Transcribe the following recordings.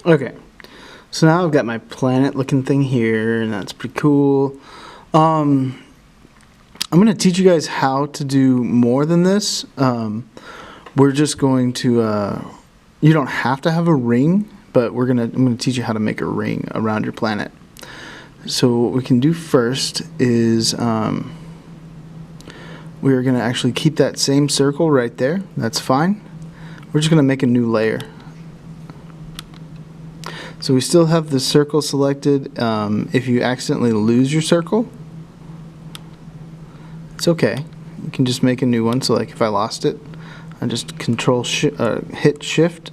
Okay, so now I've got my planet looking thing here, and that's pretty cool. I'm going to teach you guys how to do more than this. We're just going to, you don't have to have a ring, but I'm going to teach you how to make a ring around your planet. So what we can do first is we're going to actually keep that same circle right there. That's fine. We're just going to make a new layer. So we still have the circle selected. If you accidentally lose your circle, it's okay. You can just make a new one. So like if I lost it, I just hit shift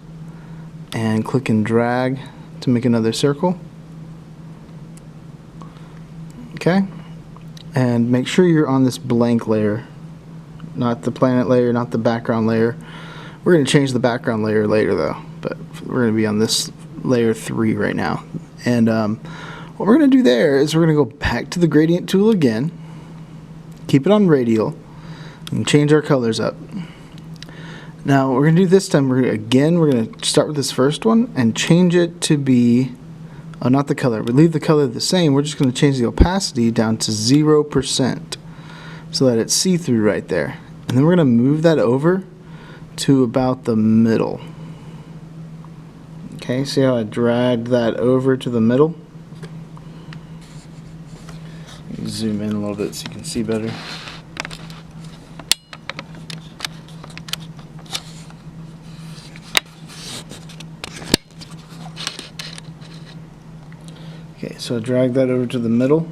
and click and drag to make another circle. Okay, and make sure you're on this blank layer, not the planet layer, not the background layer. We're going to change the background layer later though, but we're going to be on this layer 3 right now. And what we're going to do there is we're going to go back to the gradient tool again, keep it on radial, and change our colors up. Now what we're going to do this time, we're going to start with this first one and change it to be, not the color, we leave the color the same, we're just going to change the opacity down to 0% so that it's see-through right there. And then we're going to move that over to about the middle. Okay, see how I dragged that over to the middle? Zoom in a little bit so you can see better. Okay, so I drag that over to the middle.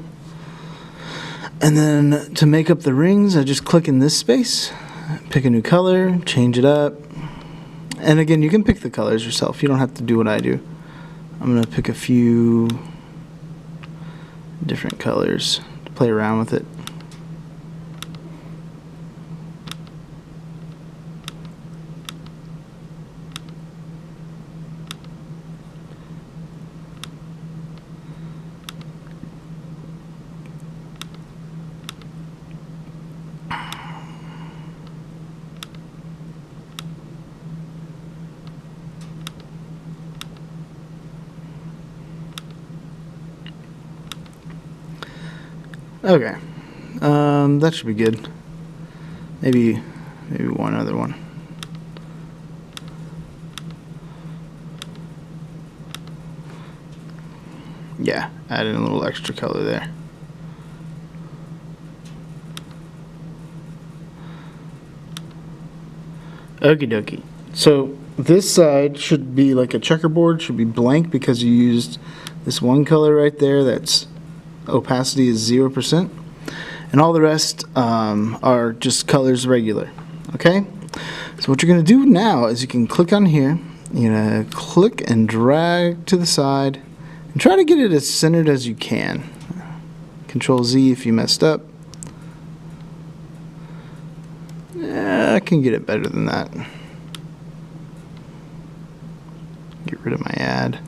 And then to make up the rings, I just click in this space, pick a new color, change it up. And again, you can pick the colors yourself. You don't have to do what I do. I'm going to pick a few different colors to play around with it. Okay, that should be good. Maybe one other one. Yeah, add in a little extra color there. Okie dokie. So this side should be like a checkerboard, should be blank because you used this one color right there that's opacity is 0%, and all the rest are just colors regular. Okay, so what you're going to do now is you can click on here, you're going to click and drag to the side and try to get it as centered as you can. Control Z if you messed up. I can get it better than that. Get rid of my ad.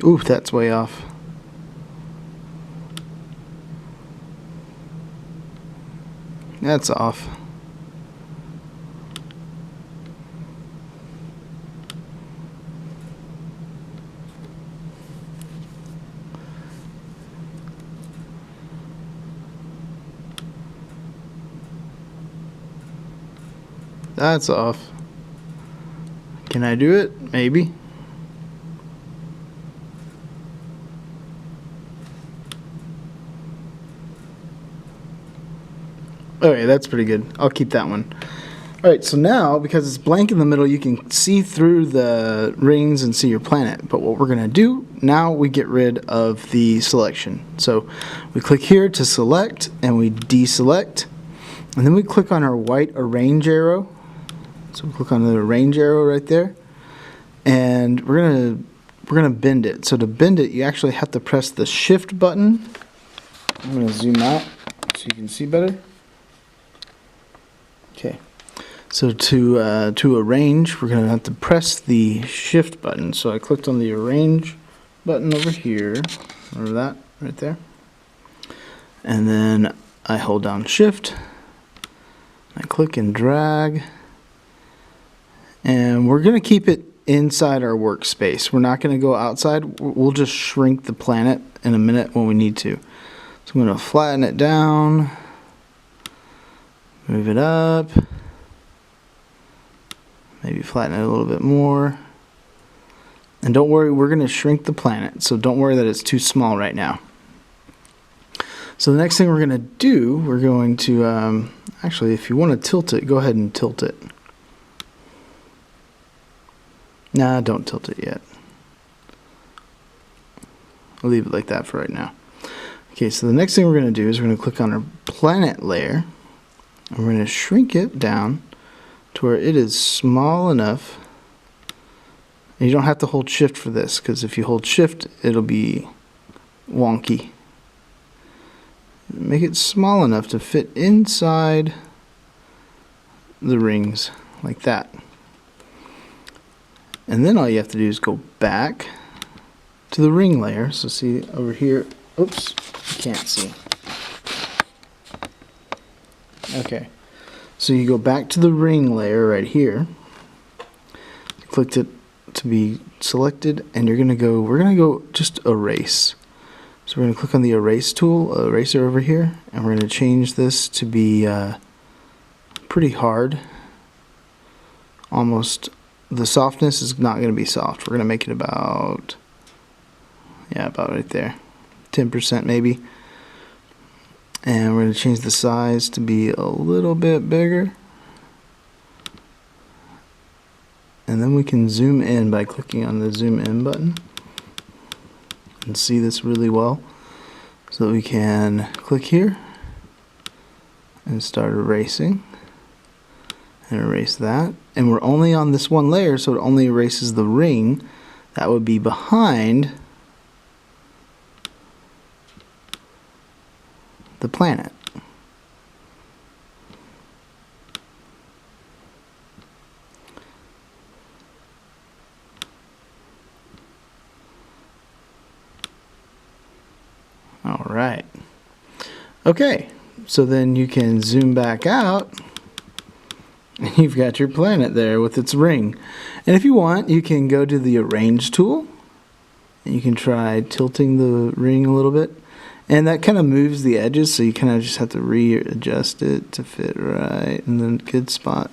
Ooh, that's way off. That's off. That's off. Can I do it? Maybe. Okay, that's pretty good. I'll keep that one. Alright, so now, because it's blank in the middle, you can see through the rings and see your planet. But what we're going to do, now we get rid of the selection. So we click here to select, and we deselect. And then we click on our white arrange arrow. So we click on the arrange arrow right there. And we're gonna bend it. So to bend it, you actually have to press the shift button. I'm going to zoom out so you can see better. Okay, so to arrange, we're going to have to press the shift button. So I clicked on the arrange button over here, or that right there, and then I hold down shift, I click and drag, And we're going to keep it inside our workspace. We're not going to go outside. We'll just shrink the planet in a minute when we need to. So I'm going to flatten it down, move it up, maybe flatten it a little bit more. And don't worry, we're going to shrink the planet, so don't worry that it's too small right now. So the next thing we're going to do, we're going to, actually, if you want to tilt it, go ahead and tilt it. Nah, don't tilt it yet. I'll leave it like that for right now. Okay, so the next thing we're going to do is we're going to click on our planet layer, and we're going to shrink it down to where it is small enough. And you don't have to hold shift for this, because if you hold shift, it'll be wonky. Make it small enough to fit inside the rings, like that. And then all you have to do is go back to the ring layer. So see over here, oops, you can't see. Okay, so you go back to the ring layer right here. Clicked it to be selected, and we're gonna go just erase. So we're gonna click on the erase tool, eraser over here, and we're gonna change this to be pretty hard. Almost, the softness is not gonna be soft. We're gonna make it about, yeah, about right there, 10% maybe. And we're gonna change the size to be a little bit bigger. And then we can zoom in by clicking on the zoom in button and see this really well. So we can click here and start erasing and erase that. And we're only on this one layer, so it only erases the ring that would be behind the planet. All right. Okay, so then you can zoom back out, and you've got your planet there with its ring. And if you want, you can go to the Arrange tool, and you can try tilting the ring a little bit. And that kind of moves the edges, so you kind of just have to readjust it to fit right in the good spot.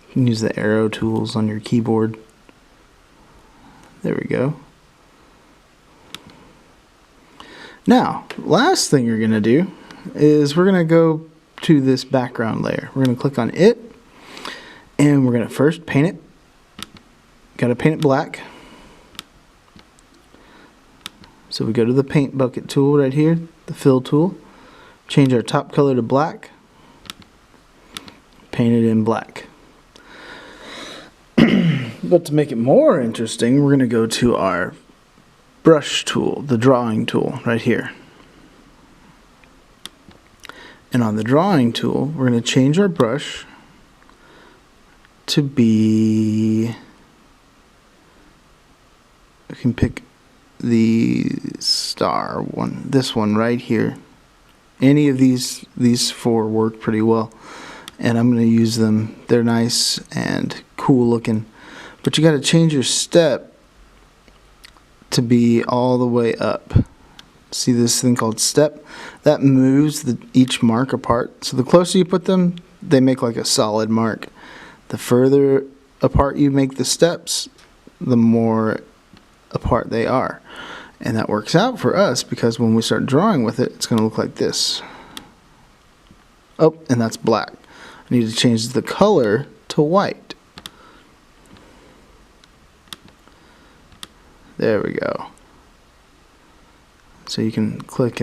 You can use the arrow tools on your keyboard. There we go. Now, last thing you're going to do is we're going to go to this background layer. We're going to click on it, and we're going to first paint it. Got to paint it black. So we go to the paint bucket tool right here, the fill tool, change our top color to black, paint it in black. But to make it more interesting, we're going to go to our brush tool, the drawing tool right here. And on the drawing tool, we're going to change our brush to be, we can pick the star one, this one right here. Any of these four work pretty well, and I'm going to use them. They're nice and cool looking, but you got to change your step to be all the way up. See this thing called step? That moves each mark apart. So the closer you put them, they make like a solid mark. The further apart you make the steps, the more apart they are. And that works out for us because when we start drawing with it, it's going to look like this. Oh, and that's black. I need to change the color to white. There we go. So you can click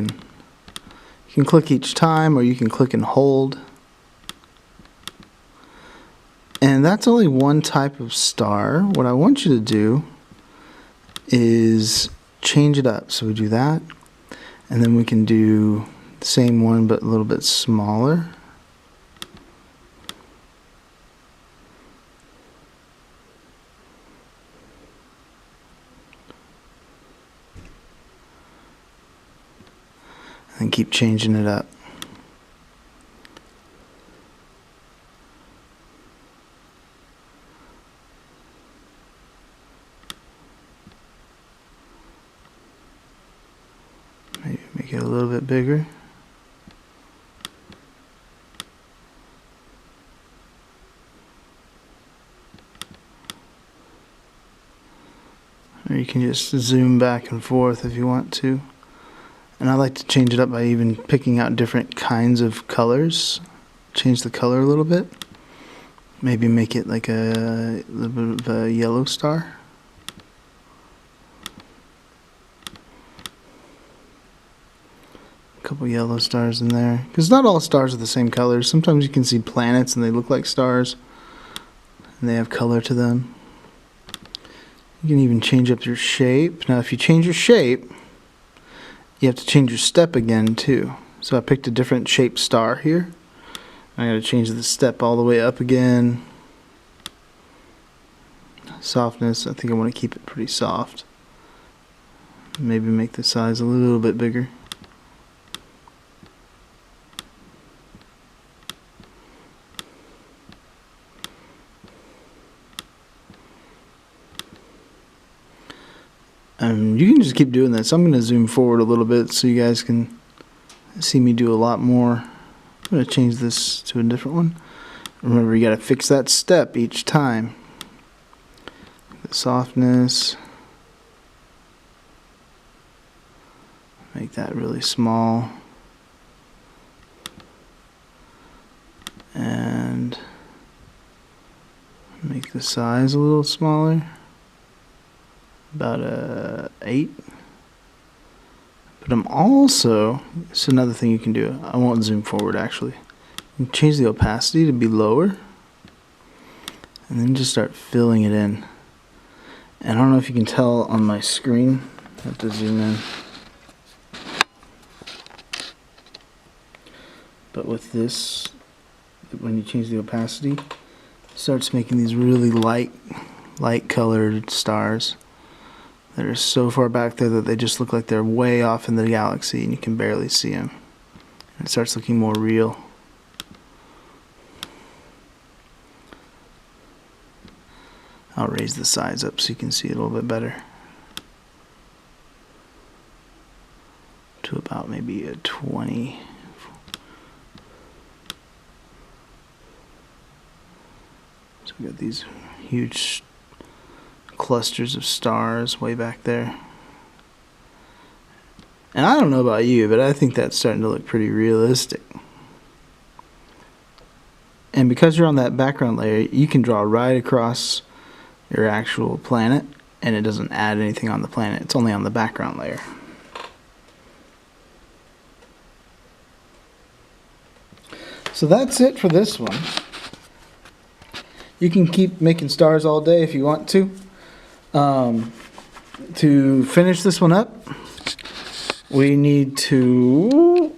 each time, or you can click and hold. And that's only one type of star. What I want you to do is change it up. So we do that, and then we can do the same one but a little bit smaller. And keep changing it up. bigger. Or you can just zoom back and forth if you want to. And I like to change it up by even picking out different kinds of colors. Change the color a little bit. Maybe make it like a little bit of a yellow star. A couple yellow stars in there. Because not all stars are the same colors. Sometimes you can see planets and they look like stars. And they have color to them. You can even change up your shape. Now if you change your shape, you have to change your step again too. So I picked a different shaped star here. I gotta change the step all the way up again. Softness, I think I want to keep it pretty soft. Maybe make the size a little bit bigger. You can just keep doing that. So I'm going to zoom forward a little bit so you guys can see me do a lot more. I'm going to change this to a different one. Remember, you got to fix that step each time. The softness. Make that really small. And make the size a little smaller. About a 8. But I'm also, it's another thing you can do. I won't zoom forward actually. You can change the opacity to be lower. And then just start filling it in. And I don't know if you can tell on my screen. I have to zoom in. But with this, when you change the opacity, it starts making these really light colored stars that are so far back there that they just look like they're way off in the galaxy and you can barely see them. And it starts looking more real. I'll raise the size up so you can see it a little bit better. To about maybe a 20. So we got these huge clusters of stars way back there. And I don't know about you, but I think that's starting to look pretty realistic. And because you're on that background layer, you can draw right across your actual planet, and it doesn't add anything on the planet. It's only on the background layer. So that's it for this one. You can keep making stars all day if you want to. To finish this one up, we need to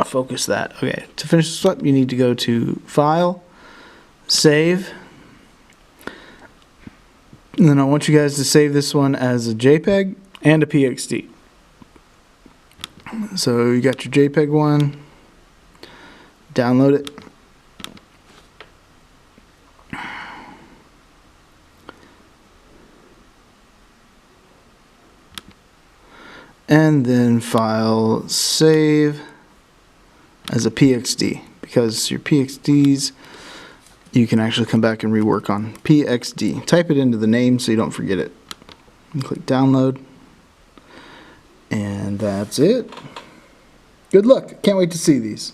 focus that. Okay, to finish this up, you need to go to File, Save, and then I want you guys to save this one as a JPEG and a PXD. So you got your JPEG one, download it. And then file, save as a PXD, because your PXDs you can actually come back and rework on. PXD. Type it into the name so you don't forget it. And click download. And that's it. Good luck. Can't wait to see these.